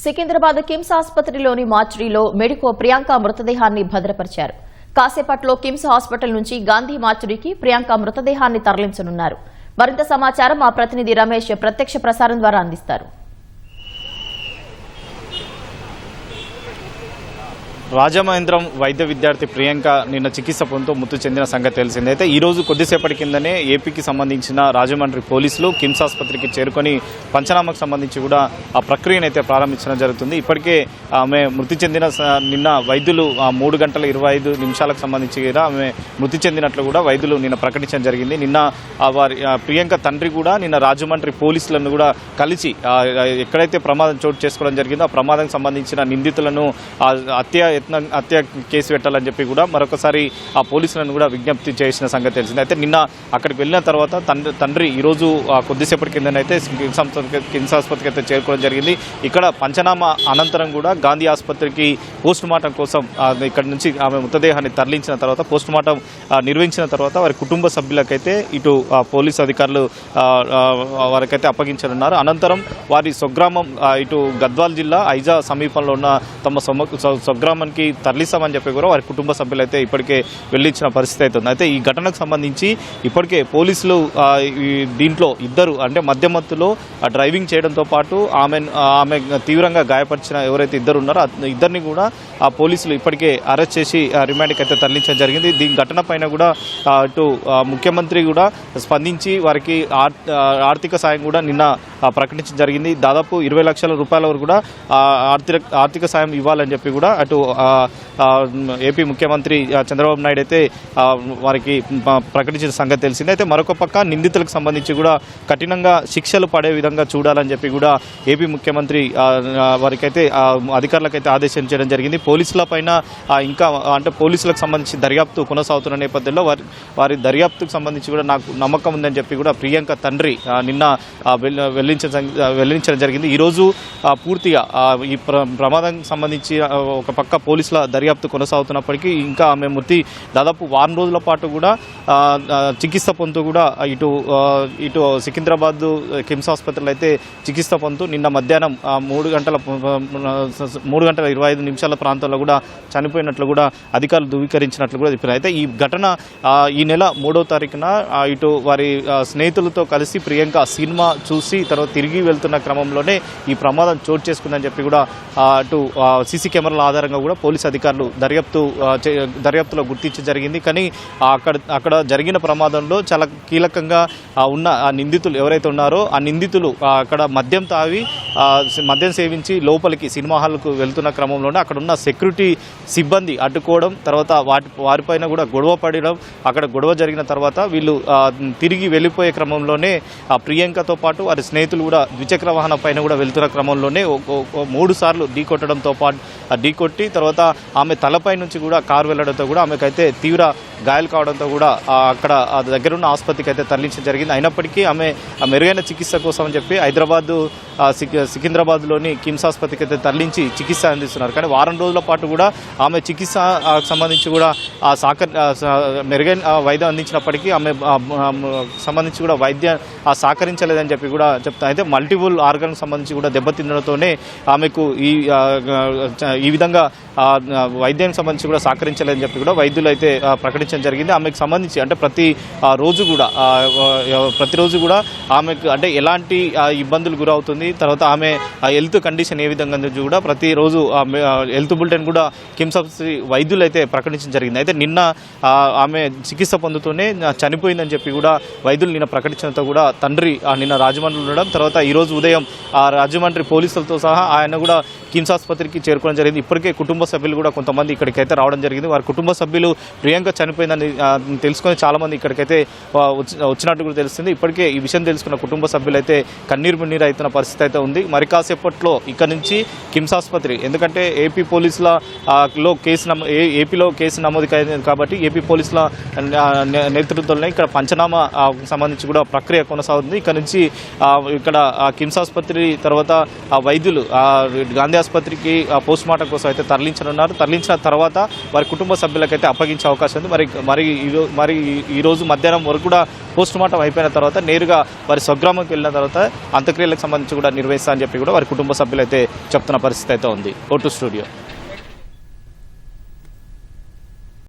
Secunderabad KIMS ఆసుపత్రిలోని మార్చురీలో medico Priyanka మృతదేహాన్ని భద్రపరిచారు. కాసేపట్లో KIMS hospital నుంచి గాంధీ మార్చురీకి ప్రియాంక మృతదేహాన్ని తరలించనున్నారు. మరింత సమాచారం మా ప్రతినిధి రమేష్ ప్రత్యక్ష ప్రసారం ద్వారా అందిస్తారు. రాజమహేంద్రం వైద్య విద్యార్థి ప్రియాంక నిన్న చికిత్స పొందుతూ మృతి చెందిన సంగతి తెలిసింది. అయితే ఈ రోజు కొద్దిసేపటి కిందనే ఏపీకి సంబంధించిన రాజమండ్రి పోలీసులు కిమ్స్ ఆసుపత్రికి చేరుకొని పంచనామాకు సంబంధించి కూడా ఆ ప్రక్రియను అయితే ప్రారంభించడం జరుగుతుంది. ఇప్పటికే ఆమె మృతి చెందిన నిన్న వైద్యులు 3 గంటల 25 నిమిషాలకు సంబంధించి ఆమె మృతి చెందినట్లు కూడా వైద్యులు నిన్న ప్రకటించడం జరిగింది. నిన్న వారి ప్రియాంక తండ్రి కూడా నిన్న రాజమండ్రి పోలీసులను కూడా కలిసి ఎక్కడైతే ప్రమాదం చోటు చేసుకోవడం జరిగిందో ఆ ప్రమాదానికి సంబంధించిన నిందితులను హత్య కేసు పెట్టాలని చెప్పి కూడా మరొకసారి ఆ పోలీసులను కూడా విజ్ఞప్తి చేసిన సంగతి తెలిసింది. అయితే నిన్న అక్కడికి వెళ్ళిన తర్వాత తండ్రి ఈరోజు కొద్దిసేపటి కిందనైతే కిమ్స్ ఆసుపత్రికి అయితే చేరుకోవడం జరిగింది. ఇక్కడ పంచనామా అనంతరం కూడా గాంధీ ఆసుపత్రికి పోస్ట్ మార్టం కోసం ఇక్కడ నుంచి ఆమె మృతదేహాన్ని తరలించిన తర్వాత పోస్ట్ మార్టం నిర్వహించిన తర్వాత వారి కుటుంబ సభ్యులకైతే ఇటు పోలీసు అధికారులు వారికైతే అప్పగించనున్నారు. అనంతరం వారి స్వగ్రామం ఇటు గద్వాల్ జిల్లా ఐజా సమీపంలో ఉన్న తమ స్వగ్రామానికి తరలిస్తామని చెప్పి కూడా వారి కుటుంబ సభ్యులు అయితే ఇప్పటికే వెళ్లించిన పరిస్థితి అయితే ఉంది. అయితే ఈ ఘటనకు సంబంధించి ఇప్పటికే పోలీసులు దీంట్లో ఇద్దరు అంటే మధ్యమత్తులో డ్రైవింగ్ చేయడంతో పాటు ఆమె తీవ్రంగా గాయపరిచిన ఎవరైతే ఇద్దరు ఉన్నారో ఇద్దరిని కూడా ఆ పోలీసులు ఇప్పటికే అరెస్ట్ చేసి రిమాండ్కి అయితే తరలించడం జరిగింది. దీని ఘటన పైన కూడా ఇటు ముఖ్యమంత్రి కూడా స్పందించి వారికి ఆర్థిక సాయం కూడా నిన్న ప్రకటించడం జరిగింది. దాదాపు 20 లక్షల రూపాయల వరకు కూడా ఆర్థిక సాయం ఇవ్వాలని చెప్పి కూడా అటు ఏపీ ముఖ్యమంత్రి చంద్రబాబు నాయుడు అయితే వారికి ప్రకటించిన సంగతి తెలిసింది. అయితే మరొక పక్క నిందితులకు సంబంధించి కూడా కఠినంగా శిక్షలు పడే విధంగా చూడాలని చెప్పి కూడా ఏపీ ముఖ్యమంత్రి వారికైతే అధికారులకైతే ఆదేశించడం జరిగింది. పోలీసుల పైన ఇంకా అంటే పోలీసులకు సంబంధించి దర్యాప్తు కొనసాగుతున్న నేపథ్యంలో వారి దర్యాప్తుకు సంబంధించి కూడా నాకు నమ్మకం ఉందని చెప్పి కూడా ప్రియాంక తండ్రి నిన్న వెల్లడించడం జరిగింది. ఈరోజు పూర్తిగా ఈ ప్రమాదానికి సంబంధించి ఒక పక్క పోలీసుల దర్యాప్తు కొనసాగుతున్నప్పటికీ ఇంకా ఆమె మృతి దాదాపు వారం రోజుల పాటు కూడా చికిత్స పొందుతూ కూడా ఇటు సికింద్రాబాద్ కిమ్స్ ఆసుపత్రిలో అయితే చికిత్స పొందుతూ నిన్న మధ్యాహ్నం 3 గంటల 25 నిమిషాల ప్రాంతంలో కూడా చనిపోయినట్లు కూడా అధికారులు ధృవీకరించినట్లు కూడా చెప్పారు. అయితే ఈ ఘటన ఈ నెల 3వ తారీఖున ఇటు వారి స్నేహితులతో కలిసి ప్రియాంక సినిమా చూసి తర్వాత తిరిగి వెళ్తున్న క్రమంలోనే ఈ ప్రమాదం చోటు చేసుకుందని చెప్పి కూడా అటు సీసీ కెమెరాల ఆధారంగా కూడా పోలీసు అధికారులు దర్యాప్తులో గుర్తించడం జరిగింది. కానీ అక్కడ జరిగిన ప్రమాదంలో చాలా కీలకంగా ఉన్న ఆ నిందితులు ఎవరైతే ఉన్నారో ఆ నిందితులు అక్కడ మద్యం తావి మద్యం సేవించి లోపలికి సినిమా హాల్కు వెళ్తున్న క్రమంలోనే అక్కడ ఉన్న సెక్యూరిటీ సిబ్బంది అడ్డుకోవడం, తర్వాత వారిపైన కూడా గొడవ పడడం, అక్కడ గొడవ జరిగిన తర్వాత వీళ్ళు తిరిగి వెళ్ళిపోయే క్రమంలోనే ఆ ప్రియాంకతో పాటు వారి స్నేహితులు కూడా ద్విచక్ర వాహనం పైన కూడా వెళ్తున్న క్రమంలోనే 3 సార్లు ఢీకొట్టడంతో పాటు ఢీకొట్టి తర్వాత ఆమె తలపై నుంచి కూడా కారు వెళ్లడంతో కూడా ఆమెకైతే తీవ్ర గాయాలు కావడంతో కూడా అక్కడ దగ్గరున్న ఆసుపత్రికి అయితే తరలించడం జరిగింది. అయినప్పటికీ ఆమె మెరుగైన చికిత్స కోసం అని చెప్పి సికింద్రాబాద్లోని కిమ్స్ ఆసుపత్రికి అయితే తరలించి చికిత్స అందిస్తున్నారు. కానీ వారం రోజుల పాటు కూడా ఆమె చికిత్స సంబంధించి కూడా మెరుగైన వైద్యం అందించినప్పటికీ ఆమె సంబంధించి కూడా వైద్యం సహకరించలేదని చెప్పి కూడా చెప్తాను. అయితే మల్టిపుల్ ఆర్గన్ సంబంధించి కూడా దెబ్బతినడంతోనే ఆమెకు ఈ విధంగా వైద్యానికి సంబంధించి కూడా సహకరించలేదని చెప్పి కూడా వైద్యులు అయితే ప్రకటించడం జరిగింది. ఆమెకు సంబంధించి అంటే ప్రతిరోజు కూడా ఆమెకు అంటే ఎలాంటి ఇబ్బందులు గురవుతుంది, తర్వాత ఆమె హెల్త్ కండిషన్ ఏ విధంగా కూడా ప్రతిరోజు హెల్త్ బులెటిన్ కూడా కిమ్స్ ఆసుపత్రి వైద్యులు అయితే ప్రకటించడం జరిగింది. అయితే నిన్న ఆమె చికిత్స పొందుతూనే చనిపోయిందని చెప్పి కూడా వైద్యులు నిన్న ప్రకటించడంతో కూడా తండ్రి నిన్న రాజమండ్రిలో ఉండడం, తర్వాత ఈరోజు ఉదయం రాజమండ్రి పోలీసులతో సహా ఆయన కూడా కిమ్స్ ఆసుపత్రికి చేరుకోవడం జరిగింది. ఇప్పటికే కుటుంబ సభ్యులు కూడా కొంతమంది ఇక్కడికైతే రావడం జరిగింది. వారి కుటుంబ సభ్యులు ప్రియాంక చనిపోయిందని తెలుసుకొని చాలామంది ఇక్కడికైతే వచ్చినట్టు కూడా తెలుస్తుంది. ఇప్పటికే ఈ విషయం తెలుసుకున్న కుటుంబ సభ్యులు అయితే కన్నీరు అవుతున్న పరిస్థితి అయితే ఉంది. మరి కాసేపట్లో ఇక్కడ నుంచి కిమ్స్ ఆసుపత్రి, ఎందుకంటే ఏపీలో కేసు నమోదు అయింది కాబట్టి ఏపీ పోలీసుల నేతృత్వంలో ఇక్కడ పంచనామా సంబంధించి కూడా ప్రక్రియ కొనసాగుతుంది. ఇక్కడ నుంచి ఇక్కడ ఆ కిమ్స్ ఆసుపత్రి తర్వాత ఆ వైద్యులు ఆ గాంధీ ఆసుపత్రికి ఆ పోస్ట్ మార్టం కోసం అయితే తరలించనున్నారు. తరలించిన తర్వాత వారి కుటుంబ సభ్యులకైతే అప్పగించే అవకాశం ఉంది. మరి ఈ రోజు మధ్యాహ్నం వరకు కూడా పోస్ట్ మార్టం అయిపోయిన తర్వాత నేరుగా వారి స్వగ్రామంకి వెళ్ళిన తర్వాత అంత్యక్రియలకు సంబంధించి కూడా నిర్వహిస్తా అని చెప్పి కూడా వారి కుటుంబ సభ్యులు అయితే చెప్తున్న పరిస్థితి అయితే ఉంది. Vote studio.